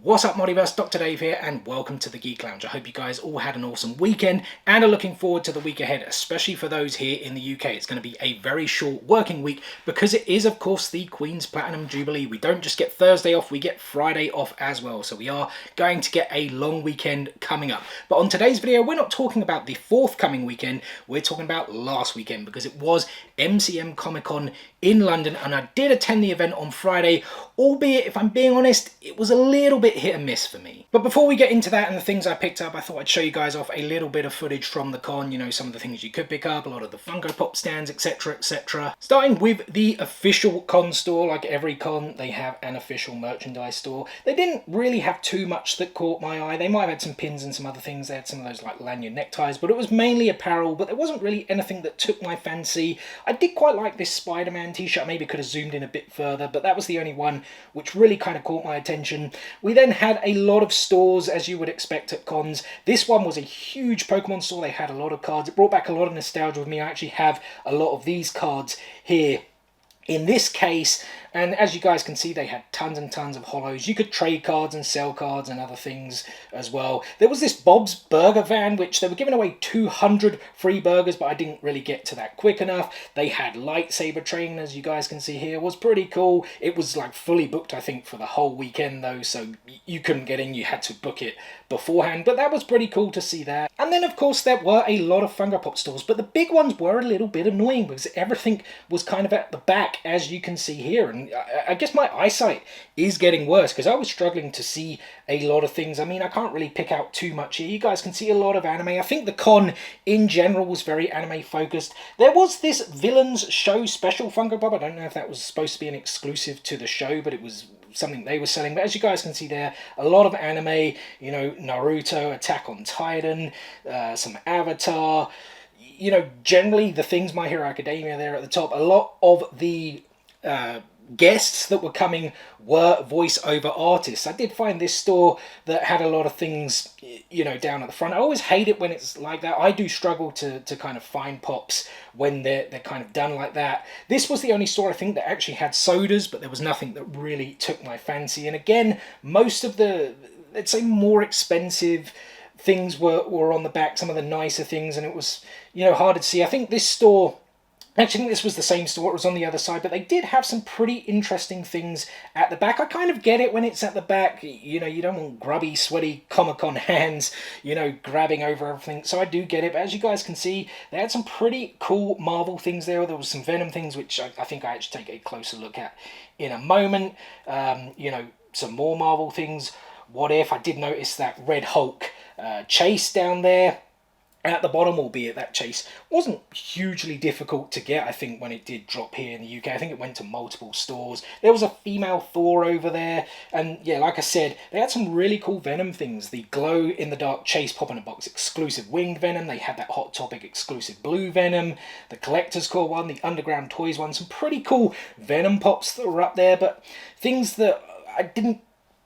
What's up, Multiverse? Dr. Dave here, and welcome to the Geek Lounge. I hope you guys all had an awesome weekend and are looking forward to the week ahead, especially for those here in the UK. It's going to be a very short working week because it is, of course, the Queen's Platinum Jubilee. We don't just get Thursday off, we get Friday off as well. So we are going to get a long weekend coming up. But on today's video, we're not talking about the forthcoming weekend, we're talking about last weekend because it was MCM Comic Con in London, and I did attend the event on Friday, albeit, if I'm being honest, it was a little bit hit and miss for me. But before we get into that and the things I picked up, I thought I'd show you guys off a little bit of footage from the con, you know, some of the things you could pick up, a lot of the Funko Pop stands, etc, etc. Starting with the official con store. Like every con, they have an official merchandise store. They didn't really have too much that caught my eye. They might have had some pins and some other things. They had some of those like lanyard neckties, but it was mainly apparel, but there wasn't really anything that took my fancy. I did quite like this Spider-Man t-shirt. Maybe could have zoomed in a bit further, but that was the only one which really kind of caught my attention. We then had a lot of stores, as you would expect at cons. This one was a huge Pokemon store. They had a lot of cards. It brought back a lot of nostalgia with me. I actually have a lot of these cards here in this case, and as you guys can see, they had tons and tons of holos. You could trade cards and sell cards and other things as well. There was this Bob's Burger van, which they were giving away 200 free burgers, but I didn't really get to that quick enough. They had lightsaber training, as you guys can see here. It was pretty cool. It was like fully booked, I think, for the whole weekend though, so you couldn't get in. You had to book it beforehand, but that was pretty cool to see that. And then, of course, there were a lot of Funko Pop stores, but the big ones were a little bit annoying because everything was kind of at the back, as you can see here. And I guess my eyesight is getting worse because I was struggling to see a lot of things. I mean, I can't really pick out too much here. You guys can see a lot of anime. I think the con in general was very anime focused. There was this Villains Show special Funko Pop. I don't know if that was supposed to be an exclusive to the show, but it was something they were selling. But as you guys can see there, a lot of anime, you know, Naruto, Attack on Titan, some Avatar, you know, generally the things My Hero Academia there at the top. A lot of the guests that were coming were voiceover artists. I did find this store that had a lot of things, you know, down at the front. I always hate it when it's like that. I do struggle to kind of find pops when they're kind of done like that. This was the only store I think that actually had sodas, but there was nothing that really took my fancy. And again, most of the, let's say, more expensive things were on the back, some of the nicer things, and it was, you know, harder to see. I think this store, actually, I think this was the same store, it was on the other side, but they did have some pretty interesting things at the back. I kind of get it when it's at the back, you know, you don't want grubby, sweaty Comic-Con hands, you know, grabbing over everything, so I do get it. But as you guys can see, they had some pretty cool Marvel things there. There was some Venom things, which I think I actually take a closer look at in a moment. You know, some more Marvel things. What If? I did notice that Red Hulk chase down there at the bottom, albeit that chase wasn't hugely difficult to get, I think, when it did drop here in the UK. I think it went to multiple stores. There was a female Thor over there, and yeah, like I said, they had some really cool Venom things. The glow-in-the-dark Chase Pop-in-a-Box exclusive winged Venom. They had that Hot Topic exclusive blue Venom, the Collector's Core one, the Underground Toys one. Some pretty cool Venom Pops that were up there, but things that I didn't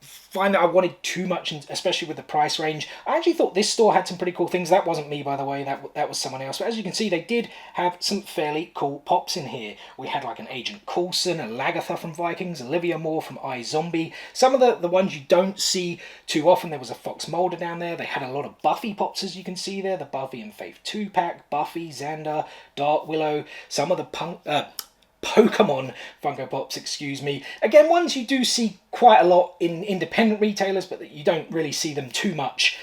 find that I wanted too much, especially with the price range. I actually thought this store had some pretty cool things. That wasn't me, by the way, that was someone else. But as you can see, they did have some fairly cool pops in here. We had like an Agent Coulson, a Lagatha from Vikings, Olivia Moore from iZombie. Some of the ones you don't see too often. There was a Fox Mulder down there. They had a lot of Buffy pops, as you can see there. The Buffy and Faith 2-pack, Buffy, Xander, Dark Willow, some of the Pokemon Funko Pops, excuse me. Again, ones you do see quite a lot in independent retailers, but you don't really see them too much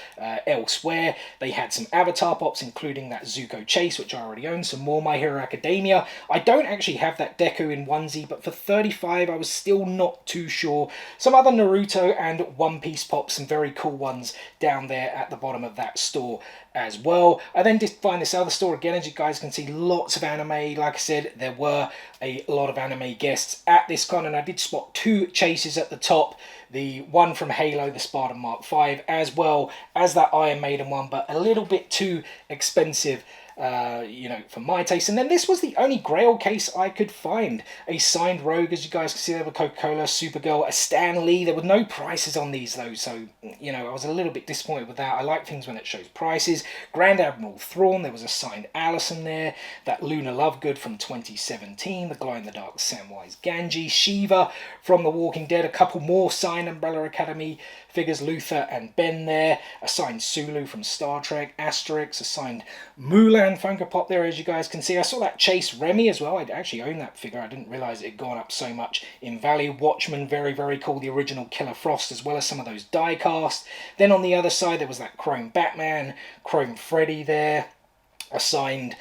elsewhere. They had some Avatar Pops, including that Zuko Chase, which I already own, some more My Hero Academia. I don't actually have that Deku in onesie, but for $35, I was still not too sure. Some other Naruto and One Piece Pops, some very cool ones down there at the bottom of that store as well. I then did find this other store again, as you guys can see, lots of anime. Like I said, there were a lot of anime guests at this con, and I did spot two chases at the top. The one from Halo, the Spartan Mark V, as well as that Iron Maiden one, but a little bit too expensive you know, for my taste. And then this was the only Grail case I could find. A signed Rogue, as you guys can see there, with Coca-Cola, Supergirl, a Stan Lee. There were no prices on these though, so, you know, I was a little bit disappointed with that. I like things when it shows prices. Grand Admiral Thrawn, there was a signed Allison there. That Luna Lovegood from 2017, the glow-in-the-dark Samwise Gamgee, Shiva from The Walking Dead, a couple more signed Umbrella Academy figures, Luther and Ben there, a signed Sulu from Star Trek, Asterix, a signed Mulan Funko Pop there, as you guys can see. I saw that Chase Remy as well. I actually own that figure. I didn't realise it had gone up so much in value. Watchmen, very, very cool. The original Killer Frost, as well as some of those die cast. Then on the other side, there was that Chrome Batman, Chrome Freddy there, a signed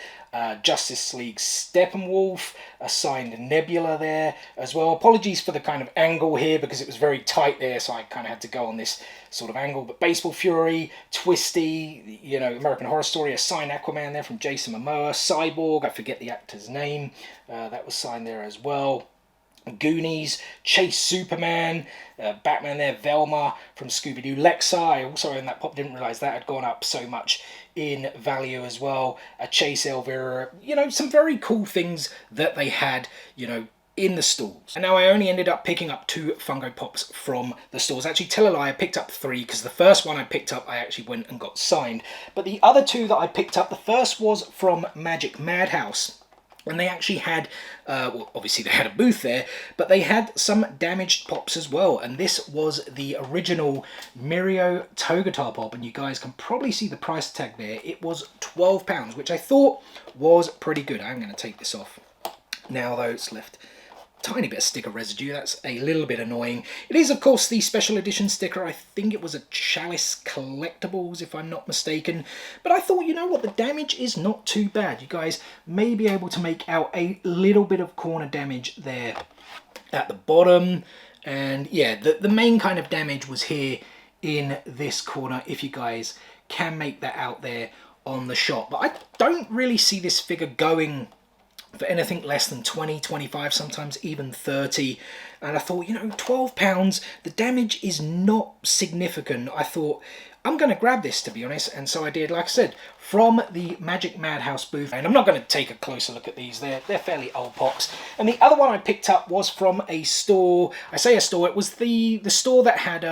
Justice League Steppenwolf, a signed Nebula there as well. Apologies for the kind of angle here because it was very tight there, so I kind of had to go on this sort of angle. But Baseball Fury, Twisty, you know, American Horror Story, a signed Aquaman there from Jason Momoa, Cyborg, I forget the actor's name, that was signed there as well. Goonies, Chase Superman, Batman there, Velma from Scooby-Doo, Lexa, I also own that pop, didn't realise that had gone up so much in value as well, a Chase Elvira, you know, some very cool things that they had, you know, in the stores. And now I only ended up picking up 2 Funko Pops from the stores. Actually, tell a lie, I picked up 3 because the first one I picked up I actually went and got signed. But the other 2 that I picked up, the first was from Magic Madhouse. And they actually had, well, obviously they had a booth there, but they had some damaged pops as well. And this was the original Myrio Togatar pop. And you guys can probably see the price tag there. It was £12, which I thought was pretty good. I'm going to take this off now, though. It's left tiny bit of sticker residue. That's a little bit annoying. It is, of course, the special edition sticker. I think it was a Chalice Collectibles, if I'm not mistaken. But I thought, you know what, the damage is not too bad. You guys may be able to make out a little bit of corner damage there at the bottom. And yeah, the main kind of damage was here in this corner, if you guys can make that out there on the shot. But I don't really see this figure going for anything less than 20, 25, sometimes even 30. And I thought, you know, £12, the damage is not significant. I thought, I'm going to grab this, to be honest. And so I did, like I said, from the Magic Madhouse booth. And I'm not going to take a closer look at these. They're fairly old pops. And the other one I picked up was from a store. I say a store, it was the store that had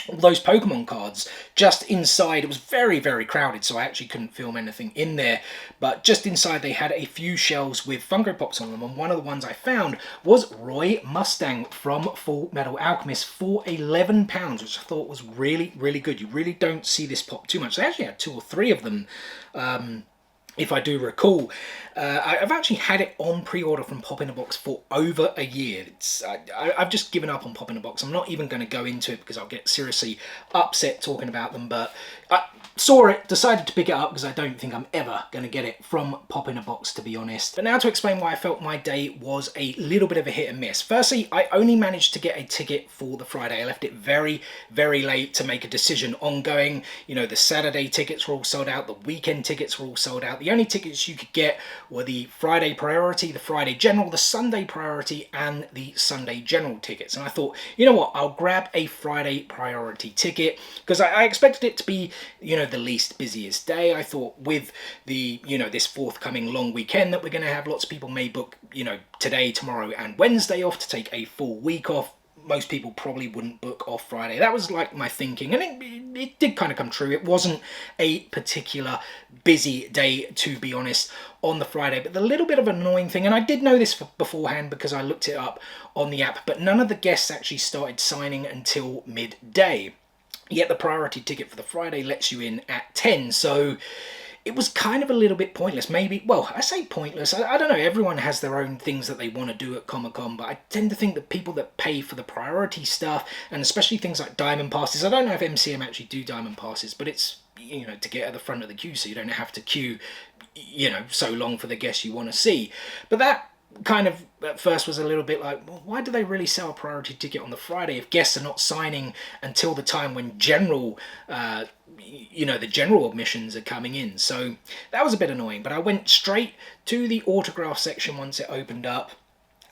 all those Pokemon cards just inside. It was very, very crowded, so I actually couldn't film anything in there. But just inside, they had a few shelves with Funko Pops on them. And one of the ones I found was Roy Mustang from Full Metal Alchemist for £11, which I thought was really, really good. You really don't see this pop too much. They actually had 2 or 3 of them, if I do recall. I've actually had it on pre-order from Pop in a Box for over a year. I've just given up on Pop in a Box. I'm not even going to go into it because I'll get seriously upset talking about them. But I saw it, decided to pick it up because I don't think I'm ever going to get it from Pop in a Box, to be honest. But now to explain why I felt my day was a little bit of a hit and miss. Firstly, I only managed to get a ticket for the Friday. I left it very, very late to make a decision on going. You know, the Saturday tickets were all sold out. The weekend tickets were all sold out. The only tickets you could get were the Friday Priority, the Friday General, the Sunday Priority, and the Sunday General tickets. And I thought, you know what, I'll grab a Friday Priority ticket because I expected it to be, you know, the least busiest day. I thought with the, you know, this forthcoming long weekend that we're going to have, lots of people may book, you know, today, tomorrow, and Wednesday off to take a full week off. Most people probably wouldn't book off Friday. That was like my thinking, and it did kind of come true. It wasn't a particular busy day, to be honest, on the Friday. But the little bit of an annoying thing, and I did know this beforehand because I looked it up on the app, but none of the guests actually started signing until midday. Yet the priority ticket for the Friday lets you in at 10, so it was kind of a little bit pointless. Maybe, well, I say pointless, I don't know, everyone has their own things that they want to do at Comic-Con, but I tend to think that people that pay for the priority stuff, and especially things like diamond passes, I don't know if MCM actually do diamond passes, but it's, you know, to get at the front of the queue so you don't have to queue, you know, so long for the guests you want to see. But that kind of at first was a little bit like, well, why do they really sell a priority ticket on the Friday if guests are not signing until the time when general, you know, the general admissions are coming in? So that was a bit annoying, but I went straight to the autograph section once it opened up.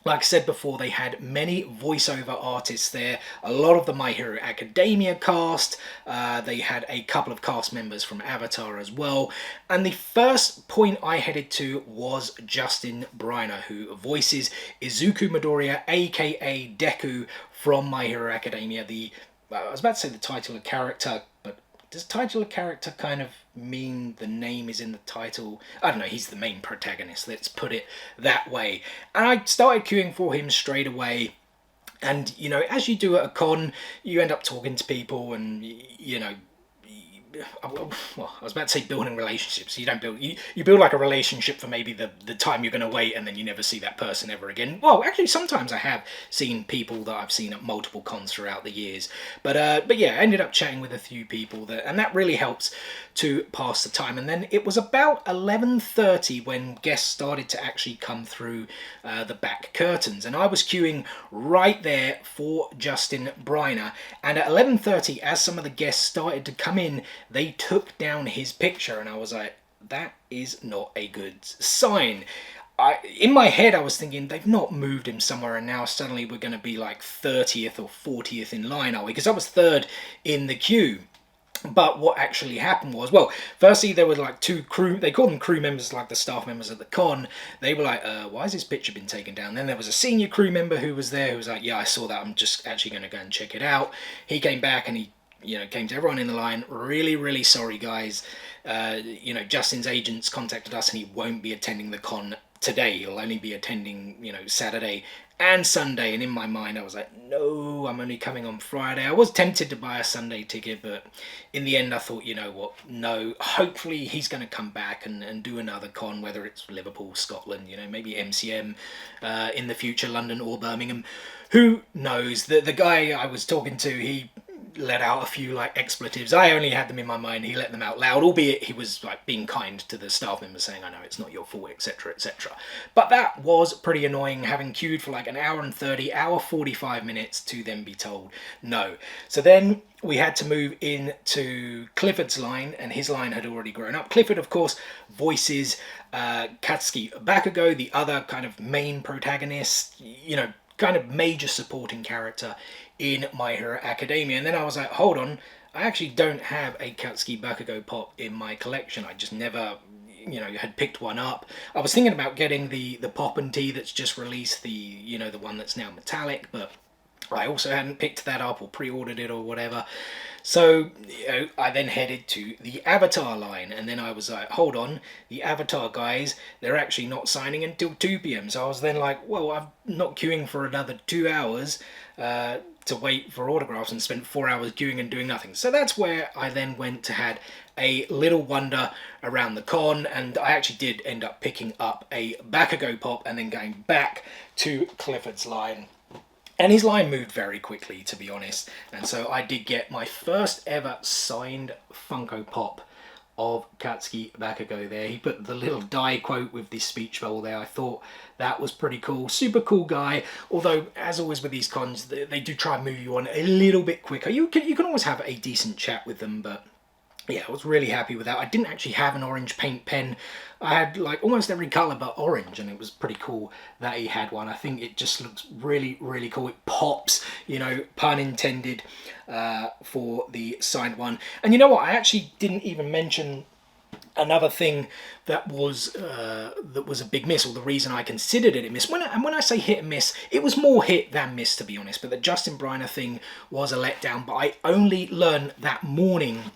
Like I said before, they had many voiceover artists there, a lot of the My Hero Academia cast, they had a couple of cast members from Avatar as well, and the first point I headed to was Justin Briner, who voices Izuku Midoriya, aka Deku, from My Hero Academia. I was about to say the titular character, but does titular character kind of mean the name is in the title? I don't know, he's the main protagonist, let's put it that way. And I started queuing for him straight away. And, as you do at a con, you end up talking to people and, well, I was about to say building relationships. You don't build, you build like a relationship for maybe the time you're going to wait, and then you never see that person ever again. Well, actually, sometimes I have seen people that I've seen at multiple cons throughout the years. But yeah, I ended up chatting with a few people, and that really helps to pass the time. And then it was about 11:30 when guests started to actually come through the back curtains. And I was queuing right there for Justin Briner. And at 11:30, as some of the guests started to come in, they took down his picture, and I was like, that is not a good sign. In my head, I was thinking, they've not moved him somewhere, and now suddenly we're going to be like 30th or 40th in line, are we? Because I was third in the queue. But what actually happened was, well, firstly, there were like two crew, they called them crew members, like the staff members at the con. They were like, why has this picture been taken down? Then there was a senior crew member who was there, who was like, yeah, I saw that, I'm just actually going to go and check it out. He came back and he came to everyone in the line, really, really sorry, guys. Justin's agents contacted us and he won't be attending the con today. He'll only be attending, Saturday and Sunday. And in my mind, I was like, no, I'm only coming on Friday. I was tempted to buy a Sunday ticket, but in the end, I thought, you know what, no, hopefully he's going to come back and do another con, whether it's Liverpool, Scotland, maybe MCM in the future, London or Birmingham. Who knows? The guy I was talking to, he let out a few like expletives. I only had them in my mind. He let them out loud, albeit he was like being kind to the staff members, saying, I know it's not your fault, etc, etc. But that was pretty annoying, having queued for like an hour and 30, hour 45 minutes to then be told no. So then we had to move into Clifford's line, and his line had already grown up. Clifford, of course, voices Katsuki Bakugo, the other kind of main protagonist, kind of major supporting character in My Hero Academia. And then I was like, hold on, I actually don't have a Katsuki Bakugo pop in my collection. I just never, had picked one up. I was thinking about getting the Pop and Tea that's just released, the one that's now metallic, but I also hadn't picked that up or pre-ordered it or whatever. So I then headed to the Avatar line, and then I was like, hold on, the Avatar guys, they're actually not signing until 2 p.m. So I was then like, well, I'm not queuing for another 2 hours to wait for autographs and spent 4 hours queuing and doing nothing. So that's where I then went to had a little wander around the con, and I actually did end up picking up a Bakugo pop and then going back to Clifford's line. And his line moved very quickly, to be honest. And so I did get my first ever signed Funko Pop of Katsuki Bakugo there. He put the little die quote with the speech bubble there. I thought that was pretty cool. Super cool guy. Although, as always with these cons, they do try and move you on a little bit quicker. You can always have a decent chat with them, but yeah, I was really happy with that. I didn't actually have an orange paint pen. I had like almost every colour but orange, and it was pretty cool that he had one. I think it just looks really, really cool. It pops, pun intended, for the signed one. And you know what? I actually didn't even mention another thing that was a big miss, or the reason I considered it a miss. When I say hit and miss, it was more hit than miss, to be honest. But the Justin Briner thing was a letdown. But I only learned that morning,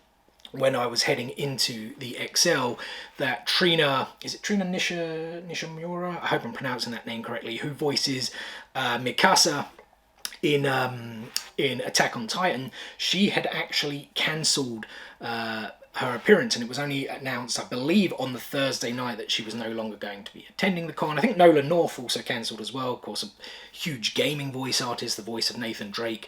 when I was heading into the XL, that Trina Nishimura, I hope I'm pronouncing that name correctly, who voices Mikasa in Attack on Titan, she had actually cancelled her appearance, and it was only announced, I believe, on the Thursday night that she was no longer going to be attending the con. I think Nolan North also cancelled as well, of course, a huge gaming voice artist, the voice of Nathan Drake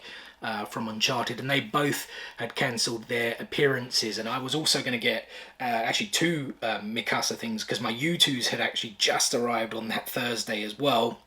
from Uncharted, and they both had cancelled their appearances. And I was also going to get actually two Mikasa things, because my U2s had actually just arrived on that Thursday as well.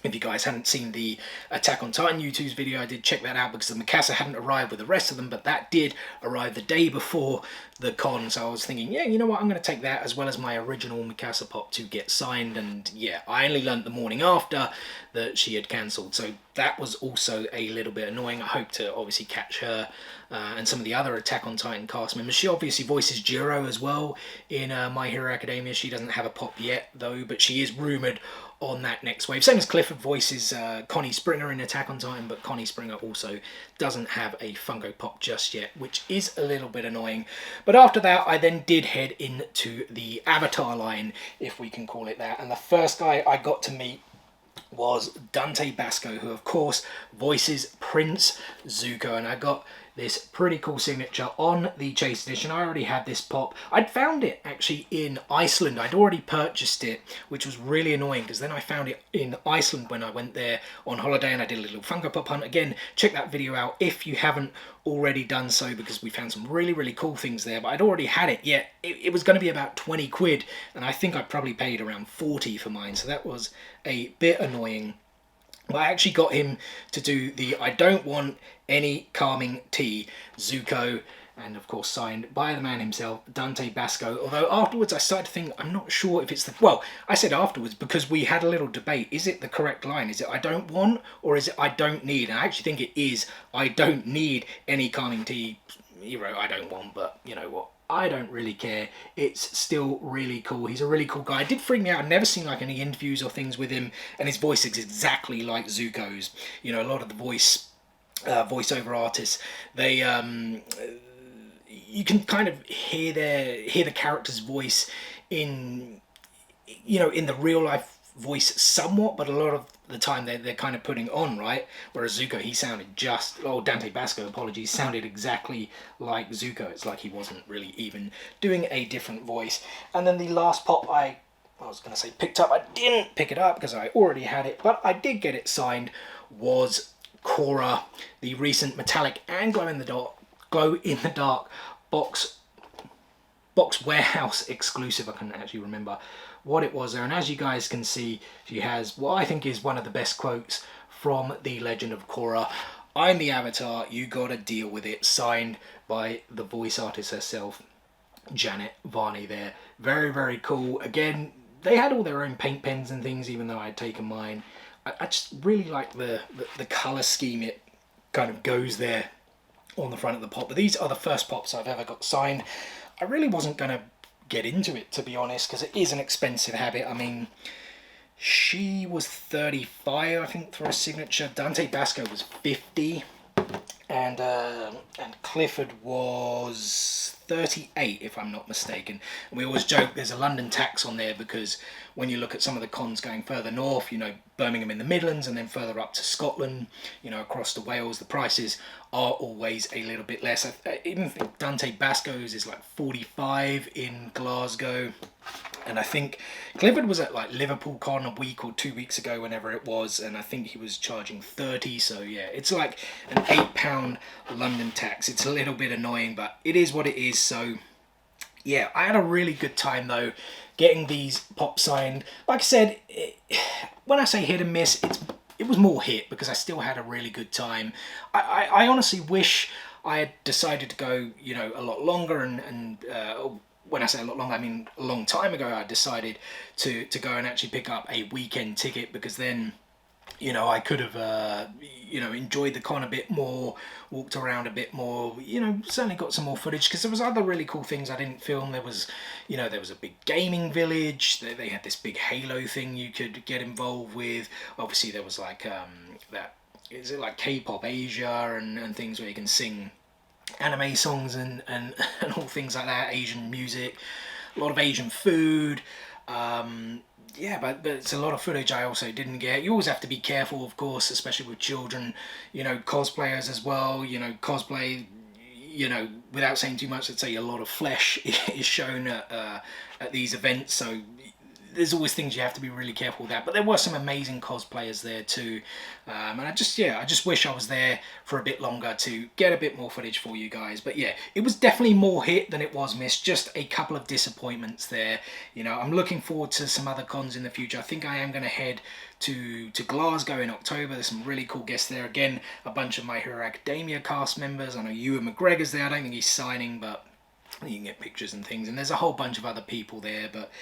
If you guys hadn't seen the Attack on Titan YouTube's video, I did check that out because the Mikasa hadn't arrived with the rest of them, but that did arrive the day before the con. So I was thinking, yeah, you know what, I'm going to take that as well as my original Mikasa Pop to get signed. And yeah, I only learnt the morning after that she had cancelled. So that was also a little bit annoying. I hope to obviously catch her and some of the other Attack on Titan cast members. She obviously voices Jiro as well in My Hero Academia. She doesn't have a pop yet though, but she is rumoured on that next wave. Same as Clifford voices Connie Springer in Attack on Titan, but Connie Springer also doesn't have a Funko Pop just yet, which is a little bit annoying. But after that, I then did head into the Avatar line, if we can call it that. And the first guy I got to meet was Dante Basco, who of course voices Prince Zuko, and I got this pretty cool signature on the Chase Edition. I already had this pop. I'd found it actually in Iceland. I'd already purchased it, which was really annoying because then I found it in Iceland when I went there on holiday and I did a little Funko Pop hunt. Again, check that video out if you haven't already done so, because we found some really cool things there, but I'd already had it. Yet it was going to be about 20 quid and I think I probably paid around 40 for mine, so that was a bit annoying. But I actually got him to do the I don't want any calming tea Zuko, and of course signed by the man himself, Dante Basco. Although afterwards I started to think, I'm not sure if it's the... Well, I said afterwards because we had a little debate. Is it the correct line? Is it I don't want or is it I don't need? And I actually think it is I don't need any calming tea. You wrote I don't want, but you know what? I don't really care. It's still really cool. He's a really cool guy. It did freak me out. I've never seen like any interviews or things with him, and his voice is exactly like Zuko's. You know, a lot of the voiceover artists, they you can kind of hear the character's voice in, you know, in the real life voice somewhat, but a lot of the time they're kind of putting on, right? Whereas Zuko, he sounded Dante Basco, apologies, sounded exactly like Zuko. It's like he wasn't really even doing a different voice. And then the last pop I was going to say picked up, I didn't pick it up because I already had it, but I did get it signed, was Korra, the recent metallic and glow in the dark box warehouse exclusive. I couldn't actually remember what it was there, and as you guys can see, she has what I think is one of the best quotes from The Legend of Korra. I'm the Avatar, you gotta deal with it, signed by the voice artist herself, Janet Varney there. Very cool. Again, they had all their own paint pens and things, even though I had taken mine. I just really like the colour scheme it kind of goes there on the front of the pop. But these are the first pops I've ever got signed. I really wasn't going to get into it, to be honest, because it is an expensive habit. I mean, she was 35, I think, for a signature. Dante Basco was 50, and Clifford was 38, if I'm not mistaken. And we always joke there's a London tax on there because when you look at some of the cons going further north, you know, Birmingham in the Midlands and then further up to Scotland, you know, across to Wales, the prices are always a little bit less. I even think Dante Basco's is like 45 in Glasgow. And I think Clifford was at like Liverpool Con a week or 2 weeks ago, whenever it was, and I think he was charging 30. So yeah, it's like an £8 London tax. It's a little bit annoying, but it is what it is. So yeah, I had a really good time though, getting these pop signed. Like I said, when I say hit and miss, it was more hit because I still had a really good time. I honestly wish I had decided to go, you know, a lot longer and when I say a lot longer, I mean a long time ago. I decided to go and actually pick up a weekend ticket, because then, you know, I could have, you know, enjoyed the con a bit more, walked around a bit more, you know, certainly got some more footage, because there was other really cool things I didn't film. There was, you know, there was a big gaming village. They had this big Halo thing you could get involved with. Obviously, there was like, is it like K-pop Asia and things where you can sing anime songs and all things like that, Asian music, a lot of Asian food. Yeah, but it's a lot of footage I also didn't get. You always have to be careful, of course, especially with children, you know, cosplayers as well. You know, cosplay, you know, without saying too much, I'd say a lot of flesh is shown at these events. So, there's always things you have to be really careful with that. But there were some amazing cosplayers there too, and I just wish I was there for a bit longer to get a bit more footage for you guys. But yeah, it was definitely more hit than it was miss. Just a couple of disappointments there. You know, I'm looking forward to some other cons in the future. I think I am going to head to Glasgow in October. There's some really cool guests there. Again, a bunch of My Hero Academia cast members. I know Ewan McGregor's there. I don't think he's signing, but you can get pictures and things, and there's a whole bunch of other people there. But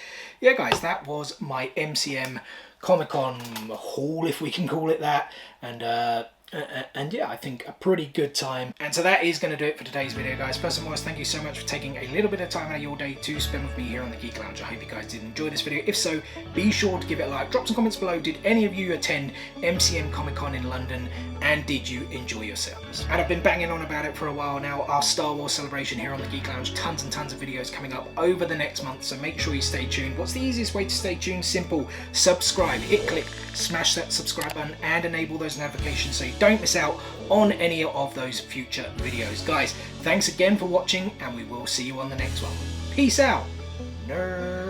yeah, guys, that was my MCM Comic-Con haul, if we can call it that, and yeah, I think a pretty good time. And so that is going to do it for today's video, guys. First and foremost, thank you so much for taking a little bit of time out of your day to spend with me here on the Geek Lounge. I hope you guys did enjoy this video. If so, be sure to give it a like. Drop some comments below. Did any of you attend MCM Comic-Con in London, and did you enjoy yourselves? And I've been banging on about it for a while now, our Star Wars celebration here on the Geek Lounge. Tons and tons of videos coming up over the next month, so make sure you stay tuned. What's the easiest way to stay tuned? Simple. Subscribe. Hit click, smash that subscribe button, and enable those notifications so you don't miss out on any of those future videos. Guys, thanks again for watching, and we will see you on the next one. Peace out, nerd.